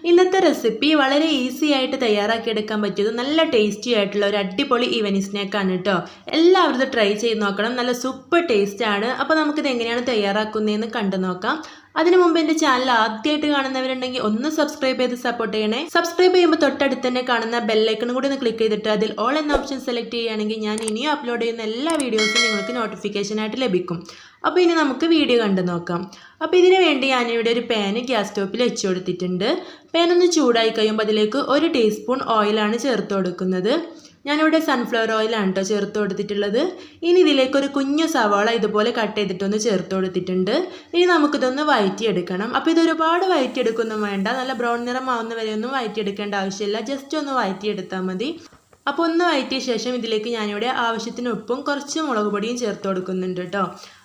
ഇന്നത്തെ റെസിപ്പി വളരെ ഈസി ആയിട്ട് തയ്യാറാക്കിയെടുക്കാൻ പറ്റിയത് നല്ല ടേസ്റ്റി ആയിട്ടുള്ള ഒരു അടിപൊളി ഈവനിങ് സ്നാക്കാണ് കേട്ടോ. എല്ലാവരും ഇത് ട്രൈ ചെയ്ത് നോക്കണം. നല്ല സൂപ്പർ ടേസ്റ്റ് ആണ്. അപ്പോൾ നമുക്കിത് എങ്ങനെയാണ് തയ്യാറാക്കുന്നതെന്ന് കണ്ടു നോക്കാം. അതിനു മുമ്പ് എൻ്റെ ചാനൽ ആദ്യമായിട്ട് കാണുന്നവരുണ്ടെങ്കിൽ ഒന്ന് സബ്സ്ക്രൈബ് ചെയ്ത് സപ്പോർട്ട് ചെയ്യണേ. സബ്സ്ക്രൈബ് ചെയ്യുമ്പോൾ തൊട്ടടുത്ത് തന്നെ കാണുന്ന ബെല്ലൈക്കണും കൂടി ഒന്ന് ക്ലിക്ക് ചെയ്തിട്ട് അതിൽ ഓൾ എന്ന ഓപ്ഷൻ സെലക്ട് ചെയ്യുകയാണെങ്കിൽ ഞാൻ ഇനിയും അപ്ലോഡ് ചെയ്യുന്ന എല്ലാ വീഡിയോസും നിങ്ങൾക്ക് നോട്ടിഫിക്കേഷനായിട്ട് ലഭിക്കും. അപ്പോൾ ഇനി നമുക്ക് വീഡിയോ കണ്ടു നോക്കാം. അപ്പോൾ ഇതിനു വേണ്ടി ഞാനിവിടെ ഒരു പാന് ഗ്യാസ് സ്റ്റോപ്പിൽ വെച്ച് കൊടുത്തിട്ടുണ്ട്. പാൻ ഒന്ന് ചൂടായി കഴിയുമ്പോൾ അതിലേക്ക് 1 ടീസ്പൂൺ ഓയിലാണ് ചേർത്ത് കൊടുക്കുന്നത്. ഞാനിവിടെ സൺഫ്ലവർ ഓയിലാണ് കേട്ടോ ചേർത്ത് കൊടുത്തിട്ടുള്ളത്. ഇനി ഇതിലേക്ക് ഒരു കുഞ്ഞു സവാള ഇതുപോലെ കട്ട് ചെയ്തിട്ടൊന്ന് ചേർത്ത് കൊടുത്തിട്ടുണ്ട്. ഇനി നമുക്കിതൊന്ന് വഴറ്റിയെടുക്കണം. അപ്പോൾ ഇത് ഒരുപാട് വഴറ്റിയെടുക്കൊന്നും വേണ്ട, നല്ല ബ്രൗൺ നിറം ആവുന്ന വരെ ഒന്നും വഴറ്റിയെടുക്കേണ്ട ആവശ്യമില്ല. ജസ്റ്റ് ഒന്ന് വഴറ്റിയെടുത്താൽ മതി. അപ്പോൾ ഒന്ന് വഴറ്റിയ ശേഷം ഇതിലേക്ക് ഞാനിവിടെ ആവശ്യത്തിന് ഉപ്പും കുറച്ച് മുളക് പൊടിയും ചേർത്ത് കൊടുക്കുന്നുണ്ട് കേട്ടോ.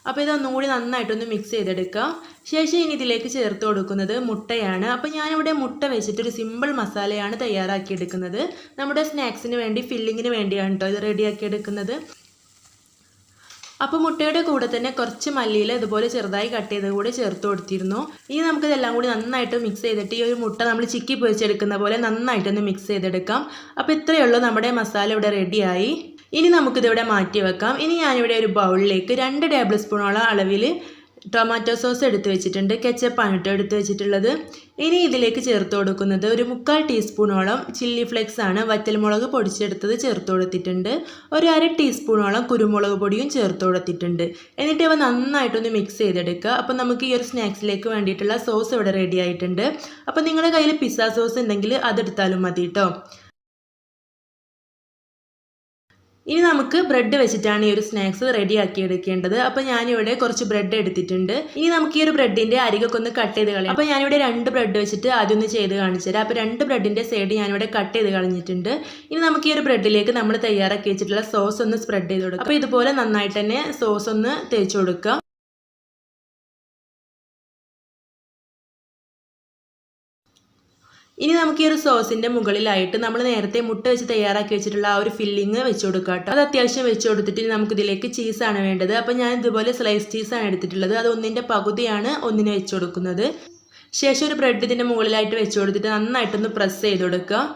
അപ്പോൾ ഇതൊന്നും കൂടി നന്നായിട്ടൊന്ന് മിക്സ് ചെയ്തെടുക്കുക. ശേഷം ഇനി ഇതിലേക്ക് ചേർത്ത് കൊടുക്കുന്നത് മുട്ടയാണ്. അപ്പോൾ ഞാനിവിടെ മുട്ട വെച്ചിട്ടൊരു സിമ്പിൾ മസാലയാണ് തയ്യാറാക്കിയെടുക്കുന്നത്. നമ്മുടെ സ്നാക്സിന് വേണ്ടി ഫില്ലിങ്ങിന് വേണ്ടിയാണ് കേട്ടോ ഇത് റെഡിയാക്കിയെടുക്കുന്നത്. അപ്പോൾ മുട്ടയുടെ കൂടെ തന്നെ കുറച്ച് മല്ലിയില ഇതുപോലെ ചെറുതായി കട്ട് ചെയ്ത് കൂടെ ചേർത്ത് കൊടുത്തിരുന്നു. ഇനി നമുക്കിതെല്ലാം കൂടി നന്നായിട്ട് മിക്സ് ചെയ്തിട്ട് ഈ ഒരു മുട്ട നമ്മൾ ചിക്കി പൊരിച്ചെടുക്കുന്ന പോലെ നന്നായിട്ടൊന്ന് മിക്സ് ചെയ്തെടുക്കാം. അപ്പോൾ ഇത്രയേ ഉള്ളൂ, നമ്മുടെ മസാല ഇവിടെ റെഡിയായി. ഇനി നമുക്കിതിവിടെ മാറ്റി വെക്കാം. ഇനി ഞാനിവിടെ ഒരു ബൗളിലേക്ക് 2 ടേബിൾ സ്പൂണോളം അളവിൽ ടൊമാറ്റോ സോസ് എടുത്ത് വെച്ചിട്ടുണ്ട്. കെച്ചപ്പാണ് കേട്ടോ എടുത്ത് വെച്ചിട്ടുള്ളത്. ഇനി ഇതിലേക്ക് ചേർത്ത് കൊടുക്കുന്നത് ഒരു 3/4 ടീസ്പൂണോളം ചില്ലി ഫ്ലേക്സ് ആണ്. വറ്റൽമുളക് പൊടിച്ചെടുത്തത് ചേർത്ത് കൊടുത്തിട്ടുണ്ട്. ഒരു 1/2 ടീസ്പൂണോളം കുരുമുളക് പൊടിയും ചേർത്ത് കൊടുത്തിട്ടുണ്ട്. എന്നിട്ട് ഇവ നന്നായിട്ടൊന്ന് മിക്സ് ചെയ്തെടുക്കുക. അപ്പോൾ നമുക്ക് ഈ ഒരു സ്നാക്സിലേക്ക് വേണ്ടിയിട്ടുള്ള സോസ് ഇവിടെ റെഡി ആയിട്ടുണ്ട്. അപ്പോൾ നിങ്ങളുടെ കയ്യിൽ പിസ്സ സോസ് ഉണ്ടെങ്കിൽ അതെടുത്താലും മതി കേട്ടോ. ഇനി നമുക്ക് ബ്രെഡ് വെച്ചിട്ടാണ് ഈ ഒരു സ്നാക്സ് റെഡിയാക്കി എടുക്കേണ്ടത്. അപ്പോൾ ഞാനിവിടെ കുറച്ച് ബ്രെഡ് എടുത്തിട്ടുണ്ട്. ഇനി നമുക്ക് ഈ ഒരു ബ്രെഡിൻ്റെ അരികൊക്കെ ഒന്ന് കട്ട് ചെയ്ത് കളയാം. അപ്പോൾ ഞാനിവിടെ 2 ബ്രെഡ് വെച്ചിട്ട് ആദ്യം ഒന്ന് ചെയ്ത് കാണിച്ചു തരാം. അപ്പോൾ 2 ബ്രെഡിൻ്റെ സൈഡ് ഞാനിവിടെ കട്ട് ചെയ്ത് കളഞ്ഞിട്ടുണ്ട്. ഇനി നമുക്ക് ഈ ഒരു ബ്രെഡിലേക്ക് നമ്മൾ തയ്യാറാക്കി വെച്ചിട്ടുള്ള സോസ് ഒന്ന് സ്പ്രെഡ് ചെയ്ത് കൊടുക്കാം. അപ്പോൾ ഇതുപോലെ നന്നായിട്ട് തന്നെ സോസ് ഒന്ന് തേച്ച് കൊടുക്കുക. ഇനി നമുക്ക് ഈ ഒരു സോസിൻ്റെ മുകളിലായിട്ട് നമ്മൾ നേരത്തെ മുട്ട വെച്ച് തയ്യാറാക്കി വെച്ചിട്ടുള്ള ആ ഒരു ഫില്ലിങ് വെച്ച് കൊടുക്കുക കേട്ടോ. അത് അത്യാവശ്യം വെച്ച് കൊടുത്തിട്ട് നമുക്കിതിലേക്ക് ചീസാണ് വേണ്ടത്. അപ്പോൾ ഞാൻ ഇതുപോലെ സ്ലൈസ് ചീസാണ് എടുത്തിട്ടുള്ളത്. അത് 1ൻ്റെ പകുതിയാണ് 1ന് വെച്ച് കൊടുക്കുന്നത്. ശേഷം ഒരു ബ്രെഡ് ഇതിൻ്റെ മുകളിലായിട്ട് വെച്ച് കൊടുത്തിട്ട് നന്നായിട്ടൊന്ന് പ്രസ് ചെയ്ത് കൊടുക്കുക.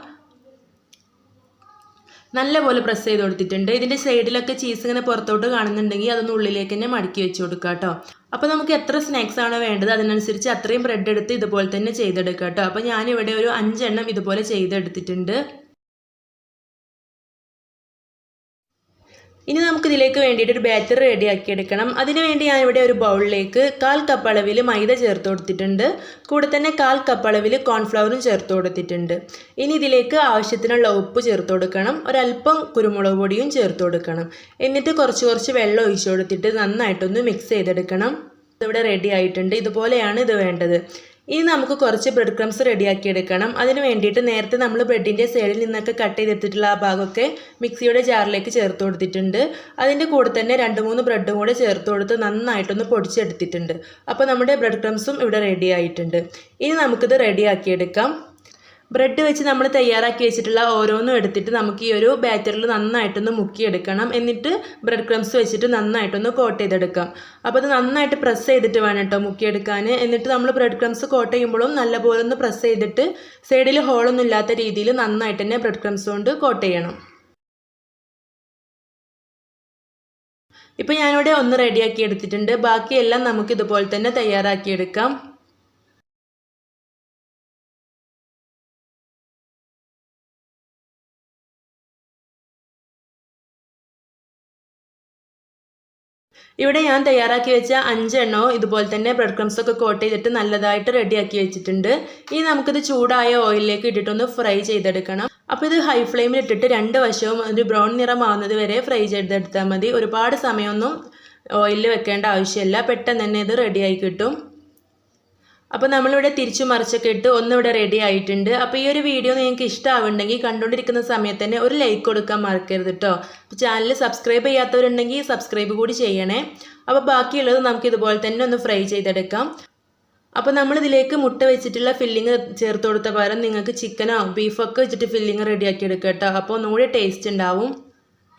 നല്ലപോലെ പ്രസ് ചെയ്ത് കൊടുത്തിട്ടുണ്ട്. ഇതിൻ്റെ സൈഡിലൊക്കെ ചീസ് ഇങ്ങനെ പുറത്തോട്ട് കാണുന്നുണ്ടെങ്കിൽ അതൊന്ന് ഉള്ളിലേക്ക് തന്നെ മടക്കി വെച്ച് കൊടുക്കുക കേട്ടോ. അപ്പോൾ നമുക്ക് എത്ര സ്നാക്സ് ആണോ വേണ്ടത് അതിനനുസരിച്ച് അത്രയും ബ്രെഡ് എടുത്ത് ഇതുപോലെ തന്നെ ചെയ്തെടുക്കുക കേട്ടോ. അപ്പോൾ ഞാനിവിടെ ഒരു 5 എണ്ണം ഇതുപോലെ ചെയ്തെടുത്തിട്ടുണ്ട്. ഇനി നമുക്കിതിലേക്ക് വേണ്ടിയിട്ട് ഒരു ബാറ്റർ റെഡിയാക്കി എടുക്കണം. അതിനുവേണ്ടി ഞാനിവിടെ ഒരു ബൗളിലേക്ക് 1/4 കപ്പ് അളവിൽ മൈദ ചേർത്ത് കൊടുത്തിട്ടുണ്ട്. കൂടെ തന്നെ 1/4 കപ്പ് അളവിൽ കോൺഫ്ലവറും ചേർത്ത് കൊടുത്തിട്ടുണ്ട്. ഇനി ഇതിലേക്ക് ആവശ്യത്തിനുള്ള ഉപ്പ് ചേർത്ത് കൊടുക്കണം. ഒരല്പം കുരുമുളക് പൊടിയും ചേർത്ത് കൊടുക്കണം. എന്നിട്ട് കുറച്ച് വെള്ളം ഒഴിച്ചു കൊടുത്തിട്ട് നന്നായിട്ടൊന്ന് മിക്സ് ചെയ്തെടുക്കണം. ഇതിവിടെ റെഡി ആയിട്ടുണ്ട്. ഇതുപോലെയാണ് ഇത് വേണ്ടത്. ഇനി നമുക്ക് കുറച്ച് ബ്രെഡ് ക്രംസ് റെഡിയാക്കി എടുക്കണം. അതിന് വേണ്ടിയിട്ട് നേരത്തെ നമ്മൾ ബ്രെഡിൻ്റെ സൈഡിൽ നിന്നൊക്കെ കട്ട് ചെയ്തെടുത്തിട്ടുള്ള ആ ഭാഗമൊക്കെ മിക്സിയുടെ ജാറിലേക്ക് ചേർത്ത് കൊടുത്തിട്ടുണ്ട്. അതിൻ്റെ കൂടെ തന്നെ 2-3 ബ്രെഡും കൂടെ ചേർത്ത് കൊടുത്ത് നന്നായിട്ടൊന്ന് പൊടിച്ചെടുത്തിട്ടുണ്ട്. അപ്പോൾ നമ്മുടെ ബ്രെഡ് ക്രംസും ഇവിടെ റെഡി ആയിട്ടുണ്ട്. ഇനി നമുക്കിത് റെഡിയാക്കിയെടുക്കാം. ബ്രെഡ് വെച്ച് നമ്മൾ തയ്യാറാക്കി വെച്ചിട്ടുള്ള ഓരോന്നും എടുത്തിട്ട് നമുക്ക് ഈ ഒരു ബാറ്ററിൽ നന്നായിട്ടൊന്ന് മുക്കിയെടുക്കണം. എന്നിട്ട് ബ്രെഡ് ക്രംസ് വെച്ചിട്ട് നന്നായിട്ടൊന്ന് കോട്ട് ചെയ്തെടുക്കാം. അപ്പോൾ അത് നന്നായിട്ട് പ്രസ് ചെയ്തിട്ട് വേണം കേട്ടോ മുക്കിയെടുക്കാൻ. എന്നിട്ട് നമ്മൾ ബ്രെഡ് ക്രംസ് കോട്ട് ചെയ്യുമ്പോഴും നല്ലപോലെ ഒന്ന് പ്രസ് ചെയ്തിട്ട് സൈഡിൽ ഹോളൊന്നും ഇല്ലാത്ത രീതിയിൽ നന്നായിട്ട് തന്നെ ബ്രെഡ് ക്രംസ് കൊണ്ട് കോട്ട് ചെയ്യണം. ഇപ്പോൾ ഞാനിവിടെ ഒന്ന് റെഡിയാക്കി എടുത്തിട്ടുണ്ട്. ബാക്കിയെല്ലാം നമുക്ക് ഇതുപോലെ തന്നെ തയ്യാറാക്കിയെടുക്കാം. ഇവിടെ ഞാൻ തയ്യാറാക്കി വെച്ച 5 എണ്ണവും ഇതുപോലെ തന്നെ ബ്രെഡ് ക്രംസൊക്കെ കോട്ട് ചെയ്തിട്ട് നല്ലതായിട്ട് റെഡിയാക്കി വെച്ചിട്ടുണ്ട്. ഇനി നമുക്കിത് ചൂടായ ഓയിലിലേക്ക് ഇട്ടിട്ടൊന്ന് ഫ്രൈ ചെയ്തെടുക്കണം. അപ്പോൾ ഇത് ഹൈ ഫ്ലെയിമിൽ ഇട്ടിട്ട് 2 വശവും ഒരു ബ്രൗൺ നിറമാവുന്നത് വരെ ഫ്രൈ ചെയ്തെടുത്താൽ മതി. ഒരുപാട് സമയമൊന്നും ഓയിലിൽ വെക്കേണ്ട ആവശ്യമില്ല. പെട്ടെന്ന് തന്നെ ഇത് റെഡിയായി കിട്ടും. അപ്പോൾ നമ്മളിവിടെ തിരിച്ചു മറിച്ചൊക്കെ ഇട്ട് ഒന്നിവിടെ റെഡി ആയിട്ടുണ്ട്. അപ്പോൾ ഈ ഒരു വീഡിയോ നിങ്ങൾക്ക് ഇഷ്ടമാവുണ്ടെങ്കിൽ കണ്ടുകൊണ്ടിരിക്കുന്ന സമയത്ത് തന്നെ ഒരു ലൈക്ക് കൊടുക്കാൻ മറക്കരുത് കേട്ടോ. അപ്പോൾ ചാനൽ സബ്സ്ക്രൈബ് ചെയ്യാത്തവരുണ്ടെങ്കിൽ സബ്സ്ക്രൈബ് കൂടി ചെയ്യണേ. അപ്പോൾ ബാക്കിയുള്ളത് നമുക്ക് ഇതുപോലെ തന്നെ ഒന്ന് ഫ്രൈ ചെയ്തെടുക്കാം. അപ്പോൾ നമ്മളിതിലേക്ക് മുട്ട വെച്ചിട്ടുള്ള ഫില്ലിങ് ചേർത്ത് കൊടുത്ത പകരം നിങ്ങൾക്ക് ചിക്കനോ ബീഫൊക്കെ വെച്ചിട്ട് ഫില്ലിങ് റെഡിയാക്കി എടുക്കുക കേട്ടോ. അപ്പോൾ ഒന്നുകൂടി ടേസ്റ്റ് ഉണ്ടാവും.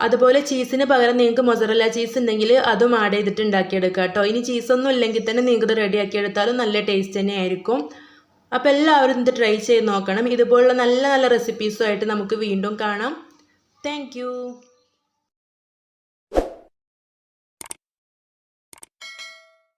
അതുപോലെ ചീസിന് പകരം നിങ്ങൾക്ക് മൊസറല്ല ചീസ് ഉണ്ടെങ്കിൽ അതും ആഡ് ചെയ്തിട്ട് ഉണ്ടാക്കിയെടുക്കുക കേട്ടോ. ഇനി ചീസൊന്നും ഇല്ലെങ്കിൽ തന്നെ നിങ്ങൾക്ക് ഇത് റെഡിയാക്കി എടുത്താലും നല്ല ടേസ്റ്റ് തന്നെ ആയിരിക്കും. അപ്പോൾ എല്ലാവരും ഇത് ട്രൈ ചെയ്ത് നോക്കണം. ഇതുപോലുള്ള നല്ല നല്ല റെസിപ്പീസുമായിട്ട് നമുക്ക് വീണ്ടും കാണാം. താങ്ക്